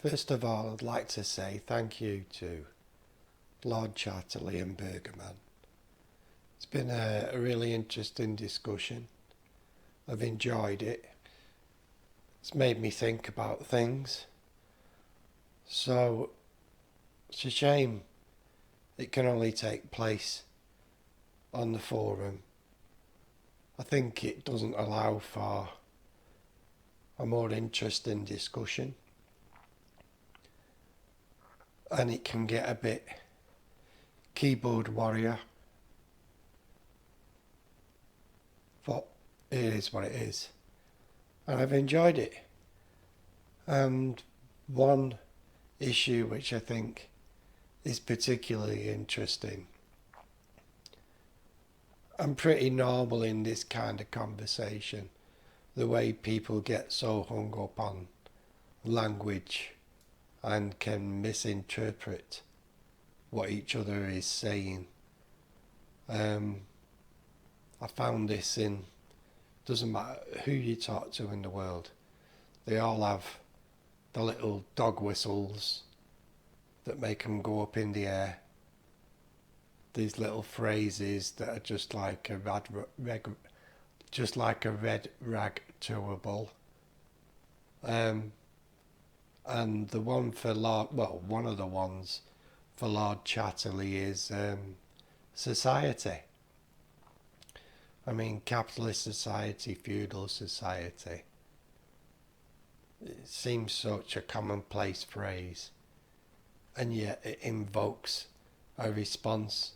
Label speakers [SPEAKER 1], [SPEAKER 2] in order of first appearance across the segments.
[SPEAKER 1] First of all, I'd like to say thank you to Lord Chatterley and Bergerman. It's been a really interesting discussion. I've enjoyed it. It's made me think about things. So it's a shame it can only take place on the forum. I think it doesn't allow for a more interesting discussion. And it can get a bit keyboard warrior. But it is what it is. And I've enjoyed it. And one issue which I think is particularly interesting. I'm pretty normal in this kind of conversation. The way people get so hung up on language and can misinterpret what each other is saying. I found this in, doesn't matter who you talk to in the world, they all have the little dog whistles that make them go up in the air. These little phrases that are just like a red rag to a bull. And the one for one of the ones for Lord Chatterley is society. I mean, capitalist society, feudal society. It seems such a commonplace phrase, and yet it invokes a response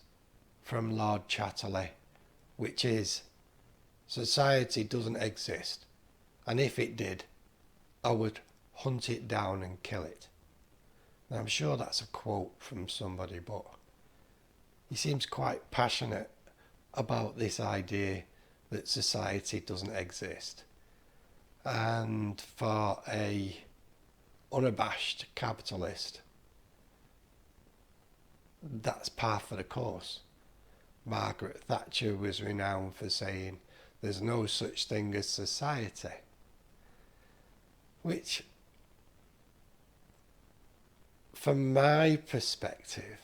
[SPEAKER 1] from Lord Chatterley, which is, society doesn't exist, and if it did, I would hunt it down and kill it. Now, I'm sure that's a quote from somebody, but he seems quite passionate about this idea that society doesn't exist. And for a unabashed capitalist, that's par for the course. Margaret Thatcher was renowned for saying there's no such thing as society, which from my perspective,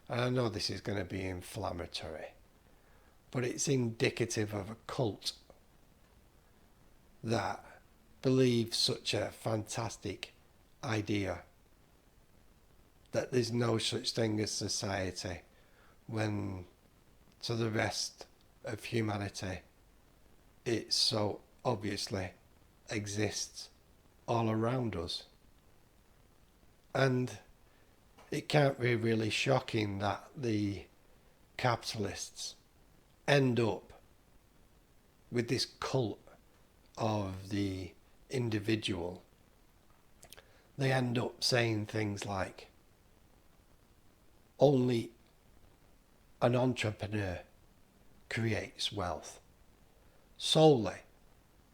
[SPEAKER 1] and I know this is going to be inflammatory, but it's indicative of a cult that believes such a fantastic idea that there's no such thing as society when to the rest of humanity it so obviously exists all around us. And it can't be really shocking that the capitalists end up with this cult of the individual. They end up saying things like, only an entrepreneur creates wealth. Solely.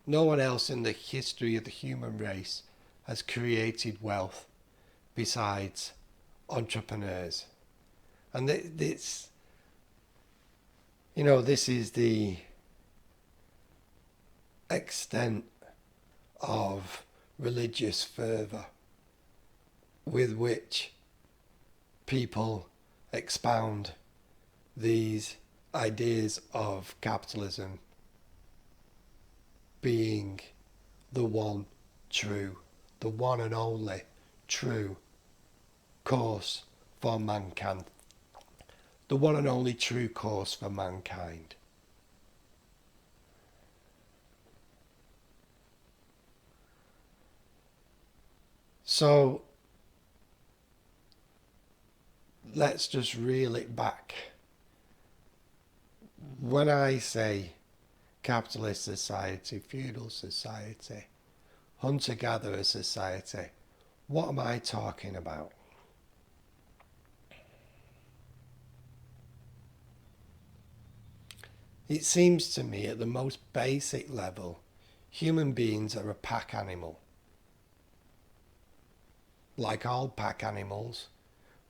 [SPEAKER 1] No one else in the history of the human race has created wealth besides entrepreneurs. And this is the extent of religious fervour with which people expound these ideas of capitalism being the one true, the one and only true course for mankind. The one and only true course for mankind. So let's just reel it back. When I say capitalist society, feudal society, hunter-gatherer society, what am I talking about? It seems to me at the most basic level, human beings are a pack animal. Like all pack animals,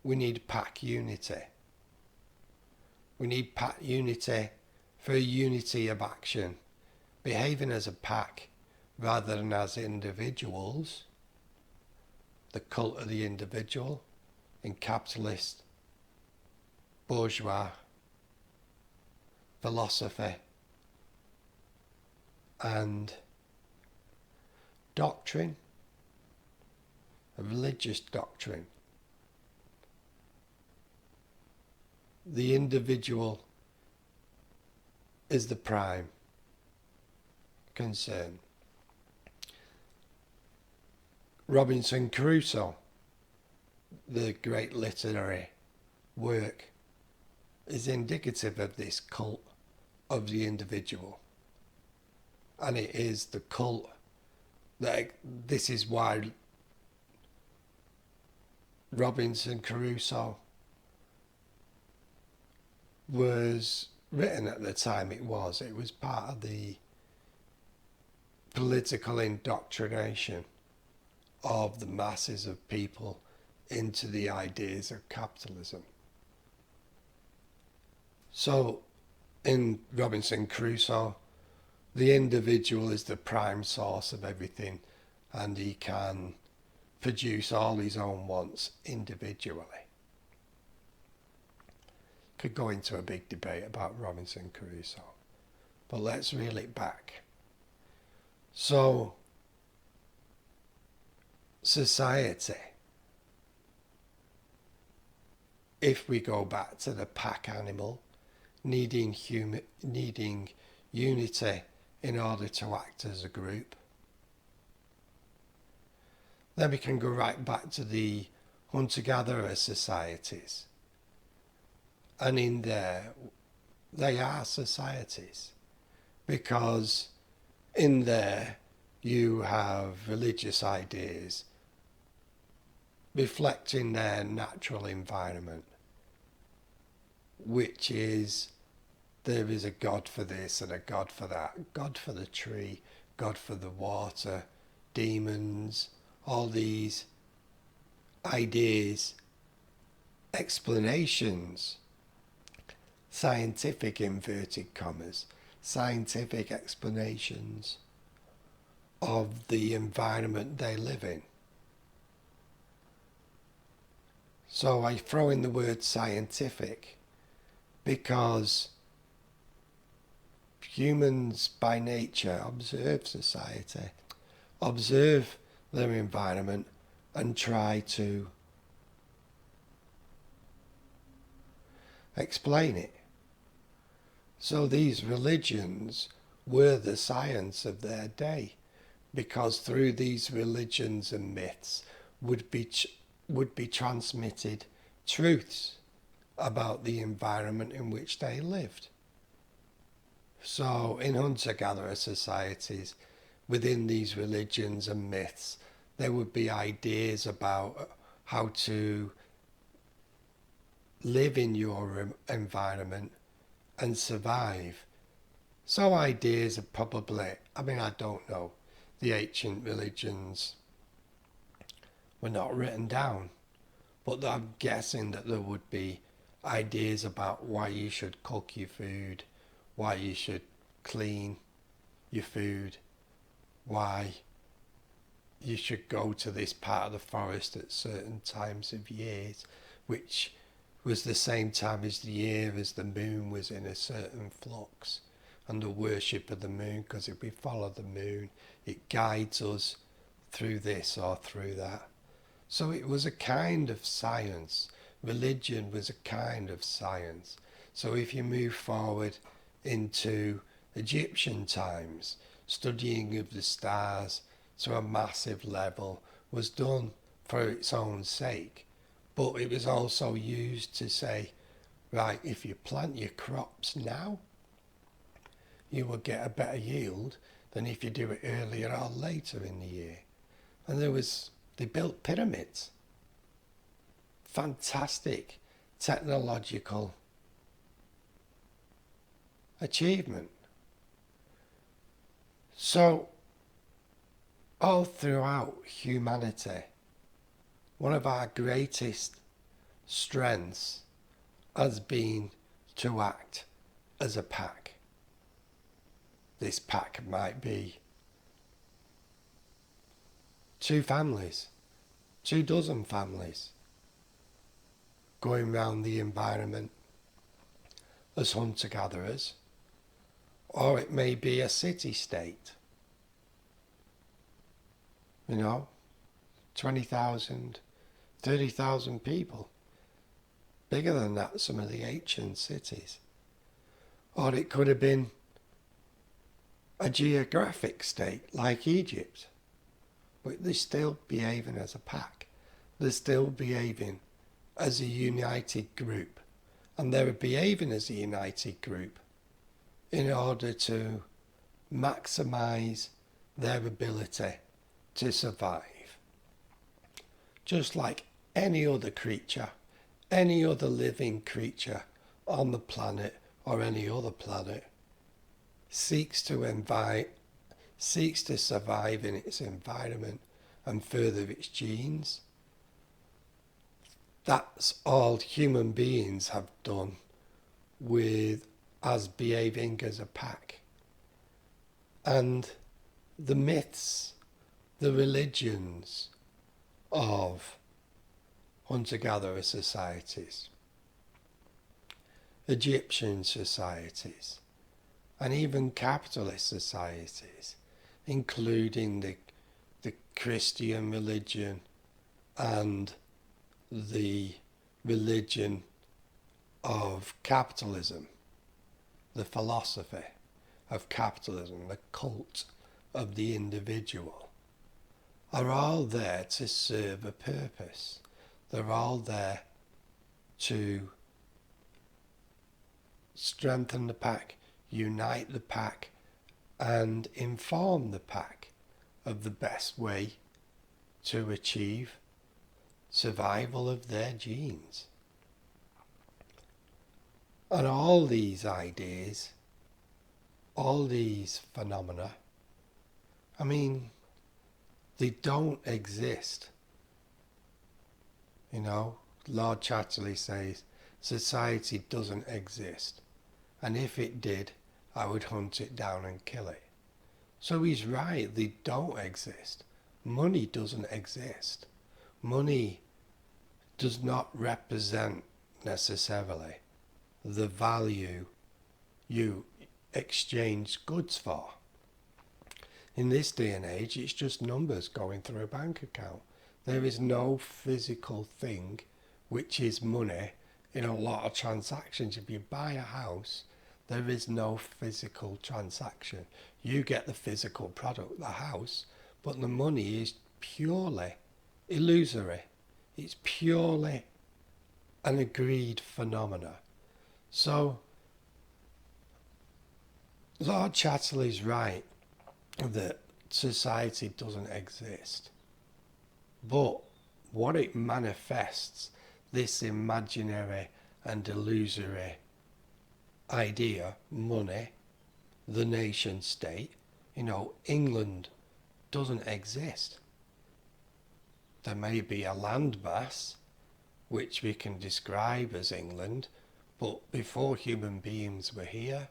[SPEAKER 1] we need pack unity. We need pack unity for unity of action, behaving as a pack rather than as individuals. the cult of the individual in capitalist, bourgeois philosophy and doctrine, a religious doctrine. The individual is the prime concern. Robinson Crusoe, the great literary work, is indicative of this cult of the individual. And it is the cult that this is why Robinson Crusoe was written at the time it was. It was part of the political indoctrination of the masses of people into the ideas of capitalism. So in Robinson Crusoe, the individual is the prime source of everything, and he can produce all his own wants individually. Could go into a big debate about Robinson Crusoe, but let's reel it back. So, society, if we go back to the pack animal, needing unity in order to act as a group, then we can go right back to the hunter-gatherer societies. And in there, they are societies, because in there you have religious ideas reflecting their natural environment, which is there is a God for this and a God for that, God for the tree, God for the water, demons, all these ideas, explanations, scientific inverted commas, scientific explanations of the environment they live in. So I throw in the word scientific because humans by nature observe society, observe their environment and try to explain it. So these religions were the science of their day, because through these religions and myths would be transmitted truths about the environment in which they lived. So in hunter-gatherer societies, within these religions and myths, there would be ideas about how to live in your environment and survive. So ideas are probably, I don't know, the ancient religions were not written down, but I'm guessing that there would be ideas about why you should cook your food, why you should clean your food, why you should go to this part of the forest at certain times of years, which was the same time as the year as the moon was in a certain flux, and the worship of the moon, because if we follow the moon, it guides us through this or through that. So it was a kind of science. Religion was a kind of science. So if you move forward into Egyptian times, studying of the stars to a massive level was done for its own sake. But it was also used to say, right, if you plant your crops now, you will get a better yield than if you do it earlier or later in the year. And they built pyramids. Fantastic technological achievement. So, all throughout humanity, one of our greatest strengths has been to act as a pack. This pack might be 2 families, 24 families going round the environment as hunter-gatherers, or it may be a city-state, 20,000, 30,000 people, bigger than that, some of the ancient cities. Or it could have been a geographic state like Egypt, but they're still behaving as a pack. They're still behaving as a united group, and they're behaving as a united group in order to maximize their ability to survive. Just like any other creature, any other living creature on the planet or any other planet seeks to survive in its environment and further its genes. That's all human beings have done with us behaving as a pack. And the myths, the religions of hunter-gatherer societies, Egyptian societies, and even capitalist societies, including the Christian religion and the religion of capitalism, the philosophy of capitalism, the cult of the individual, are all there to serve a purpose. They're all there to strengthen the pack, unite the pack, and inform the pack of the best way to achieve survival of their genes. And all these ideas, all these phenomena, they don't exist. Lord Chatterley says society doesn't exist, and if it did, I would hunt it down and kill it. So he's right, they don't exist. Money doesn't exist. Money does not represent necessarily the value you exchange goods for. In this day and age, it's just numbers going through a bank account. There is no physical thing which is money in a lot of transactions. If you buy a house, there is no physical transaction. You get the physical product, the house, but the money is purely illusory. It's purely an agreed phenomena. So, Lord Chatterley's right that society doesn't exist. But what it manifests, this imaginary and illusory idea, money, the nation state, England doesn't exist. There may be a landmass which we can describe as England, but before human beings were here,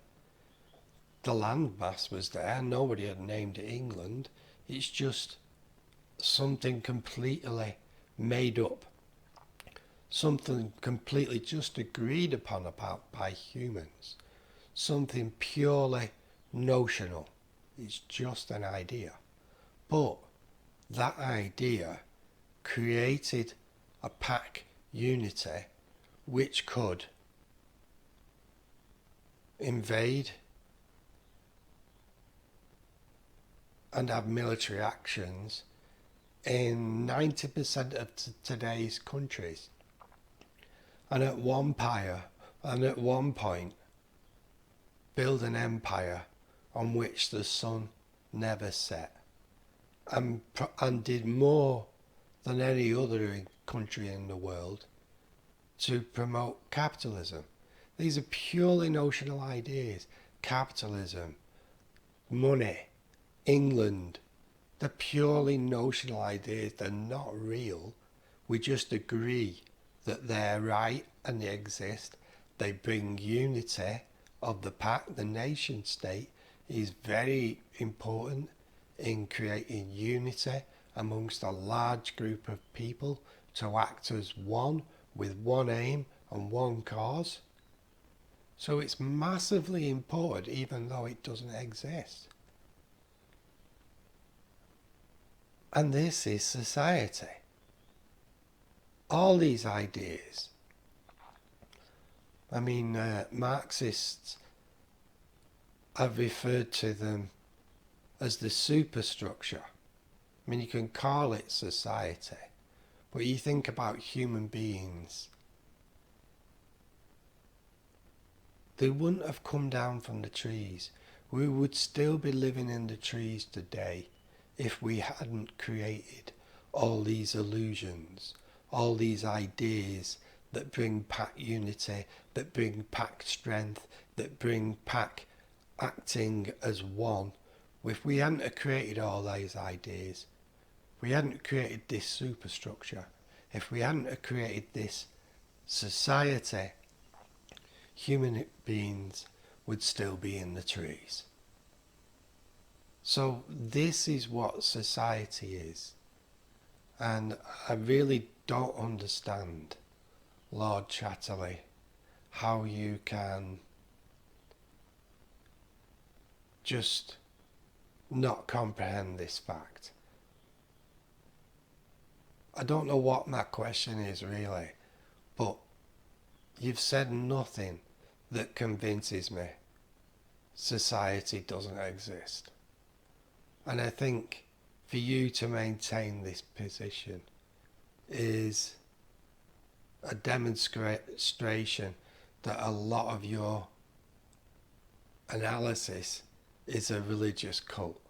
[SPEAKER 1] the landmass was there. Nobody had named it England. It's just something completely made up, something completely just agreed upon about by humans, something purely notional. It's just an idea. But that idea created a pack unity which could invade and have military actions in 90% of today's countries. And at one point build an empire on which the sun never set, and did more than any other country in the world to promote capitalism. These are purely notional ideas. Capitalism, money, England, they're purely notional ideas. They're not real. We just agree that they're right and they exist. They bring unity of the pack. The nation state is very important in creating unity amongst a large group of people to act as one with one aim and one cause. So it's massively important even though it doesn't exist. And this is society. All these ideas. I mean, Marxists have referred to them as the superstructure. I mean, you can call it society, but you think about human beings, they wouldn't have come down from the trees. We would still be living in the trees today if we hadn't created all these illusions, all these ideas that bring pack unity, that bring pack strength, that bring pack acting as one. If we hadn't created all these ideas, if we hadn't created this superstructure, if we hadn't created this society, human beings would still be in the trees. So this is what society is. And I really don't understand, Lord Chatterley, how you can just not comprehend this fact. I don't know what my question is really, but you've said nothing that convinces me society doesn't exist. And I think for you to maintain this position is a demonstration that a lot of your analysis is a religious cult.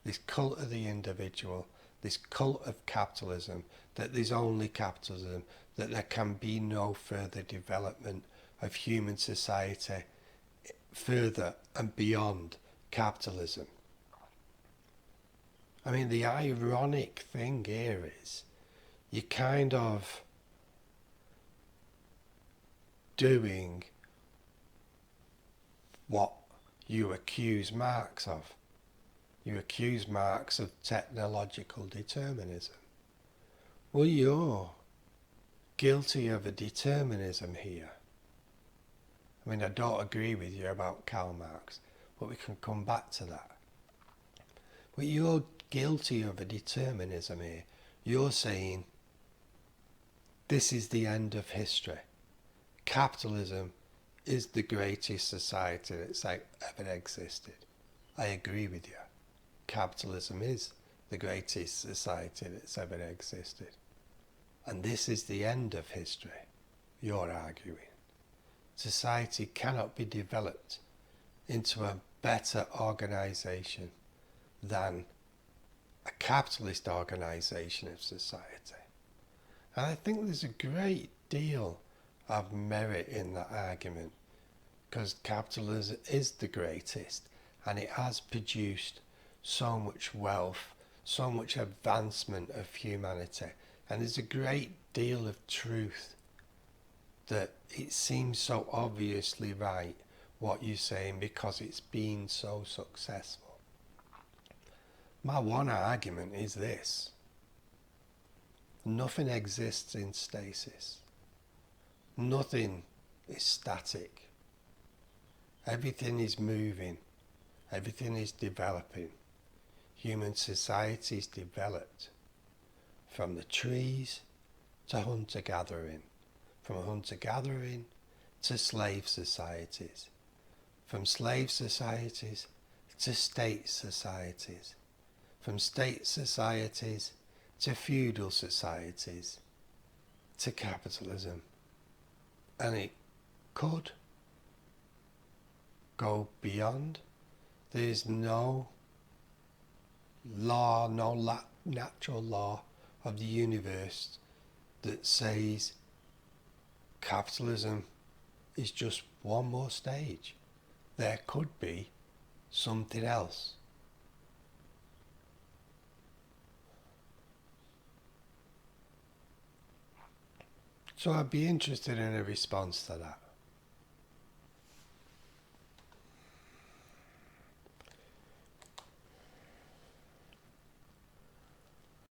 [SPEAKER 1] This cult of the individual, this cult of capitalism, that there's only capitalism, that there can be no further development of human society further and beyond capitalism. I mean, the ironic thing here is you're kind of doing what you accuse Marx of. You accuse Marx of technological determinism. Well, you're guilty of a determinism here. I mean, I don't agree with you about Karl Marx, but we can come back to that. But you're guilty of a determinism here. You're saying this is the end of history. Capitalism is the greatest society that's ever existed. I agree with you. Capitalism is the greatest society that's ever existed. And this is the end of history, you're arguing. Society cannot be developed into a better organisation than a capitalist organisation of society. And I think there's a great deal of merit in that argument, because capitalism is the greatest and it has produced so much wealth, so much advancement of humanity, and there's a great deal of truth that it seems so obviously right what you're saying because it's been so successful. My one argument is this: nothing exists in stasis. Nothing is static. Everything is moving. Everything is developing. Human society is developed from the trees to hunter-gathering, from hunter-gathering to slave societies, from slave societies to state societies, from state societies to feudal societies, to capitalism. And it could go beyond. There's no law, no natural law of the universe that says capitalism is just one more stage. There could be something else. So I'd be interested in a response to that.